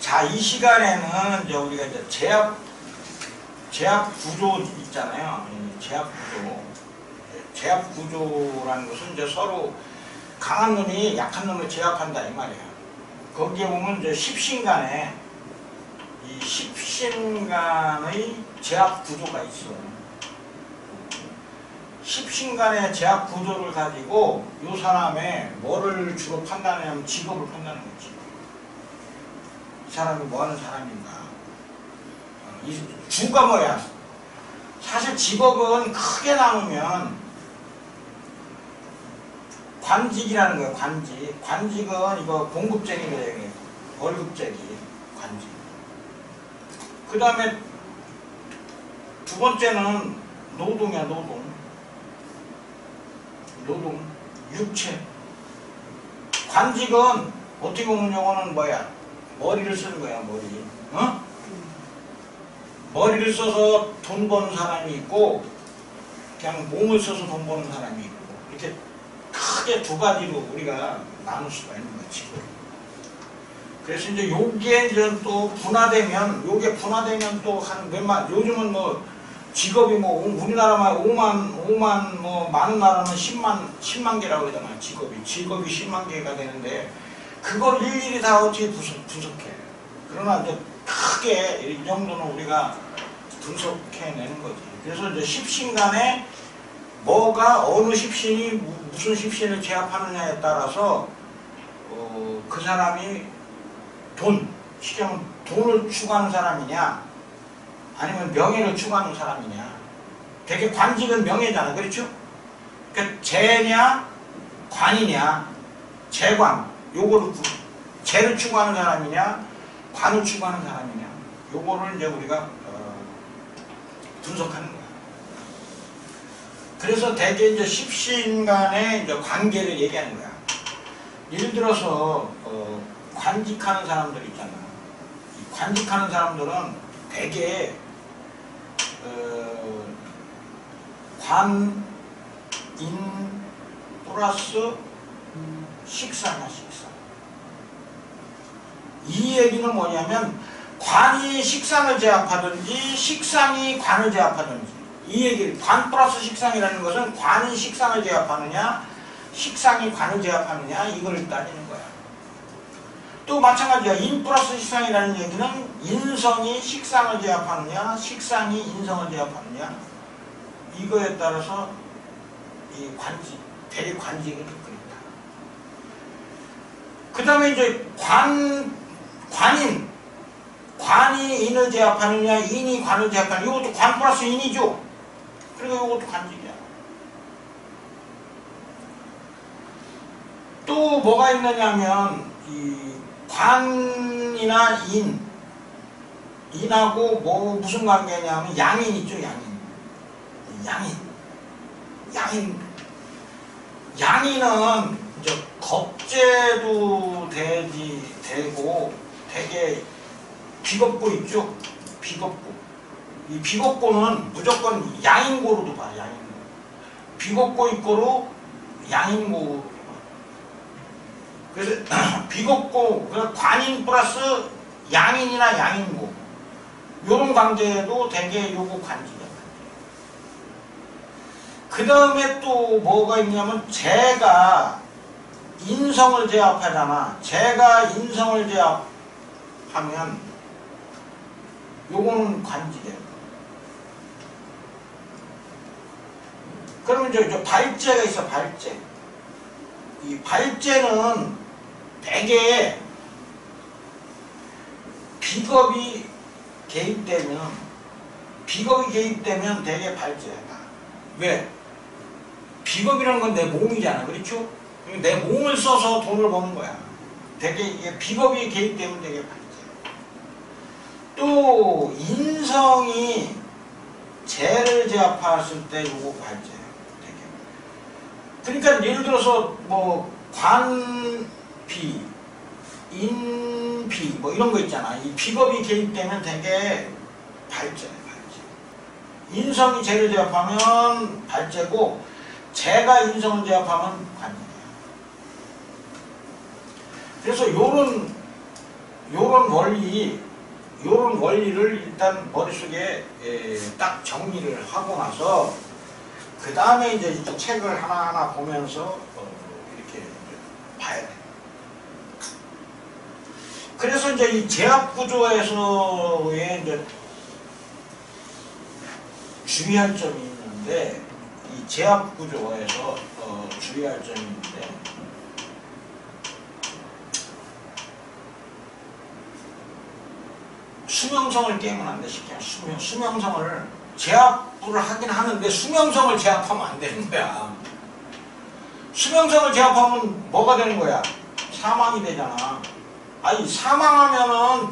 자, 이 시간에는 이제 우리가 이제 제압 구조 있잖아요. 제압 구조. 제압 구조라는 것은 이제 서로 강한 놈이 약한 놈을 제압한다 이 말이에요. 거기에 보면 이제 십신간에 이 십신간의 제압 구조가 있어요. 십신간의 제압 구조를 가지고 이 사람의 뭐를 주로 판단하냐면 직업을 판단하는 거지. 이 사람이 뭐 하는 사람인가. 이 주가 뭐야? 사실 직업은 크게 나누면 관직이라는 거예요. 관직. 관직은 이거 봉급쟁이래요. 월급쟁이 관직. 그 다음에 두 번째는 노동이야. 노동. 육체. 관직은 어떻게 보면 요거는 뭐야? 머리를 쓰는 거야. 머리. 어? 머리를 써서 돈 버는 사람이 있고 그냥 몸을 써서 돈 버는 사람이 있고 이렇게 크게 두 가지로 우리가 나눌 수가 있는 거지. 그래서 이제 요게 이제 또 분화되면 또 한 몇만, 요즘은 뭐 직업이 뭐 우리나라만 5만 뭐 많은 나라는 10만 개라고 그러잖아요. 직업이 10만 개가 되는데 그걸 일일이 다 어떻게 분석해. 그러나 이제 크게 이 정도는 우리가 분석해내는 거지. 그래서 이제 십신간에 뭐가 어느 십신이 무슨 십신을 제압하느냐에 따라서 그 사람이 쉽게 하면 돈을 추구하는 사람이냐 아니면 명예를 추구하는 사람이냐. 되게 관직은 명예잖아. 그렇죠? 그러니까 재냐 관이냐. 재관 요거를 재를 추구하는 사람이냐 관을 추구하는 사람이냐. 요거를 이제 우리가 분석하는 거야. 그래서 대개 이제 십신 간의 이제 관계를 얘기하는 거야. 예를 들어서 관직하는 사람들 있잖아. 이 관직하는 사람들은 대개 관, 인 플러스 식상이야. 식상. 이 얘기는 뭐냐면 관이 식상을 제압하든지 식상이 관을 제압하든지 이 얘기를 관 플러스 식상이라는 것은 관이 식상을 제압하느냐 식상이 관을 제압하느냐 이걸 따지는 거야. 또 마찬가지야. 인 플러스 식상이라는 얘기는 인성이 식상을 제압하느냐 식상이 인성을 제압하느냐 이거에 따라서 이 관직, 대리 관직을 그린다. 그 다음에 이제 관이 인을 제압하느냐 인이 관을 제압하느냐 이것도 관 플러스 인이죠. 그러니까 이것도 관직이야. 또 뭐가 있느냐면 이 관이나 인하고 뭐 무슨 관계냐면 양인 있죠. 양인은 이제 겁재도 되고 되게 비겁고 있죠. 비겁고. 이 비겁고는 무조건 양인고로도 봐. 양인고. 비겁고 있고로 양인고. 그래서 비겁고 관인 플러스 양인이나 양인고 요런 관계에도 되게 요거 관직이야. 그 다음에 또 뭐가 있냐면 재가 인성을 제압하잖아. 재가 인성을 제압하면 요거는 관직이야. 그러면 저 발재가 있어. 발재. 이 발재는 대개 비겁이 개입되면 대개 발재야. 왜? 비겁이라는 건 내 몸이잖아. 그렇죠? 내 몸을 써서 돈을 버는 거야. 되게 이게 비겁이 개입되면 되게 발재. 또 인성이 재를 제압했을 때 요거 발재예요. 그러니까 예를 들어서 뭐 관비, 인비 뭐 이런 거 있잖아. 이 비겁이 개입되면 되게 발재네. 발재. 인성이 재를 제압하면 발재고 재가 인성을 제압하면 관이에요. 그래서 요런 원리를 일단 머릿속에 딱 정리를 하고 나서 그 다음에 이제 책을 하나하나 보면서 이렇게 봐야 돼. 그래서 이제 이 제압 구조에서의 이제 주의할 점이 있는데, 이 제압 구조에서 주의할 점이 있는데, 수명성을 깨면 안 돼. 쉽게 수명성을 제압을 하긴 하는데 수명성을 제압하면 안 되는 거야. 수명성을 제압하면 뭐가 되는 거야? 사망이 되잖아. 아니, 사망하면은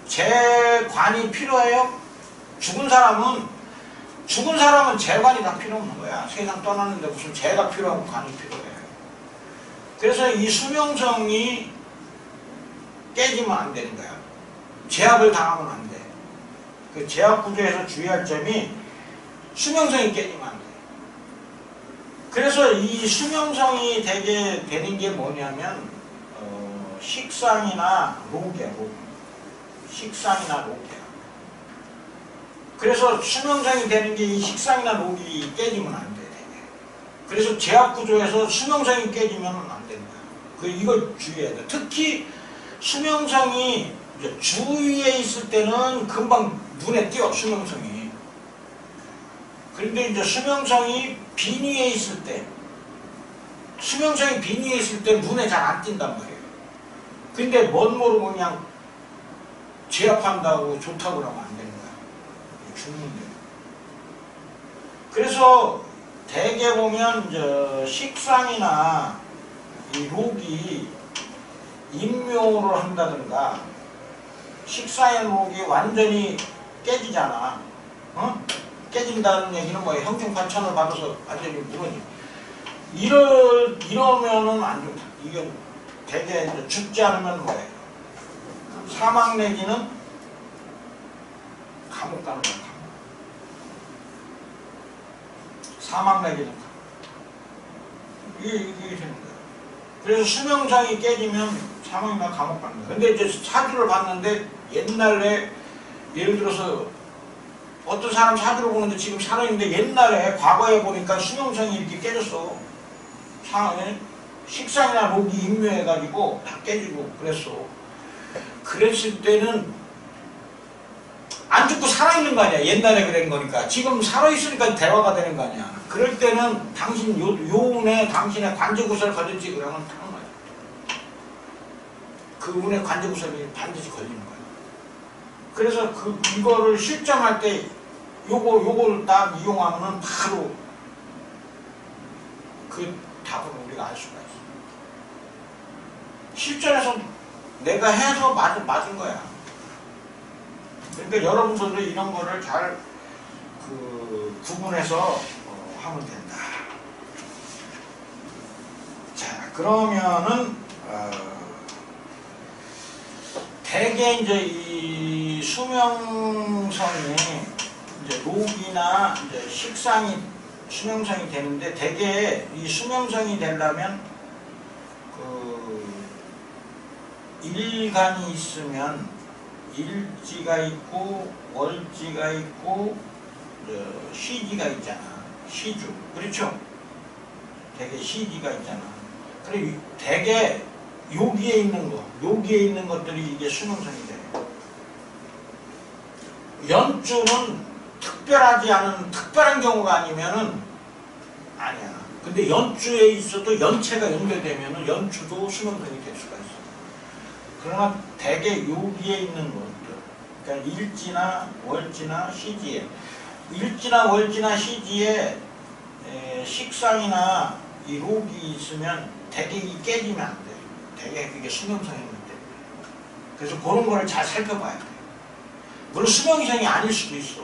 재관이 필요해요? 죽은 사람은 재관이 다 필요 없는 거야. 세상 떠났는데 무슨 재가 필요하고 관이 필요해. 그래서 이 수명성이 깨지면 안 되는 거야. 제압을 당하면 안 돼. 그 제압 구조에서 주의할 점이 수명성이 깨지면 안 돼. 그래서 이 수명성이 되게 되는 게 뭐냐면 식상이나 록이야. 식상이나 록이야. 그래서 수명성이 되는 게 이 식상이나 록이 깨지면 안 돼. 그래서 제압 구조에서 수명성이 깨지면 안 된다. 이걸 주의해야 돼. 특히 수명성이 주위에 있을 때는 금방 눈에 띄어, 수명성이. 그런데 이제 수명성이 빈위에 있을 때 눈에 잘 안 띈단 말이에요. 근데 뭔 모르고 그냥 제압한다고 좋다고 그러면 안 되는 거야. 죽는데. 그래서 대개 보면 식상이나 이 록이 임묘를 한다든가, 식상의 록이 완전히 깨지잖아. 깨진다는 얘기는 뭐예요? 형충파천을 받아서 완전히 무너지. 이러면은 안 좋다. 이건 대개 이제 죽지 않으면 뭐예요? 사망 내지는 감옥 가는 거야. 사망 내지는 감옥. 이게 되는 거야. 그래서 수명성이 깨지면 사망이나 감옥 가는 거야. 근데 이제 사주를 봤는데 옛날에 예를 들어서 어떤 사람 사주를 보는데 지금 살아있는데 옛날에 과거에 보니까 수명성이 이렇게 깨졌어. 식상이나 록이 임묘해가지고 다 깨지고 그랬어. 그랬을 때는 안 죽고 살아있는 거 아니야. 옛날에 그런 거니까. 지금 살아있으니까 대화가 되는 거 아니야. 그럴 때는 당신 요운에 당신의 관제구설 걸릴지 그러면 타는 거야. 그 운의 관제구설이 반드시 걸리는 거야. 그래서 이거를 실점할 때 요걸 딱 이용하면은 바로 그 답을 우리가 알 수가 있어. 실전에서 내가 해서 맞은 거야. 그러니까 여러분들도 이런 거를 잘 구분해서 하면 된다. 자, 그러면은 대개 이제 이 수명성이 이제 록이나 이제 식상이 수명성이 되는데, 대개 이 수명성이 되려면 일간이 있으면 일지가 있고 월지가 있고 시지가 있잖아. 시주. 그렇죠? 대개 시지가 있잖아. 그리고 대개 여기에 있는 것들이 이게 수명성이 돼요. 연주는 특별하지 않은 특별한 경우가 아니면은 아니야. 근데 연주에 있어도 연체가 연결되면은 연주도 수명성이 될 수가 있어. 그러나 대개 여기에 있는 것들, 그러니까 일지나 월지나 시지에, 일지나 월지나 시지에 식상이나 이 록이 있으면 대개 이 깨지면 안 돼. 대개 그게 수명성이 있는 때문에. 그래서 그런 거를 잘 살펴봐야 돼. 물론 수명성이 아닐 수도 있어.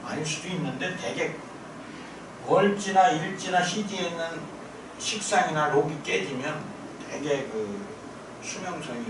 아닐 수도 있는데 대개 월지나 일지나 시지에 있는 식상이나 록이 깨지면 대개 수명성이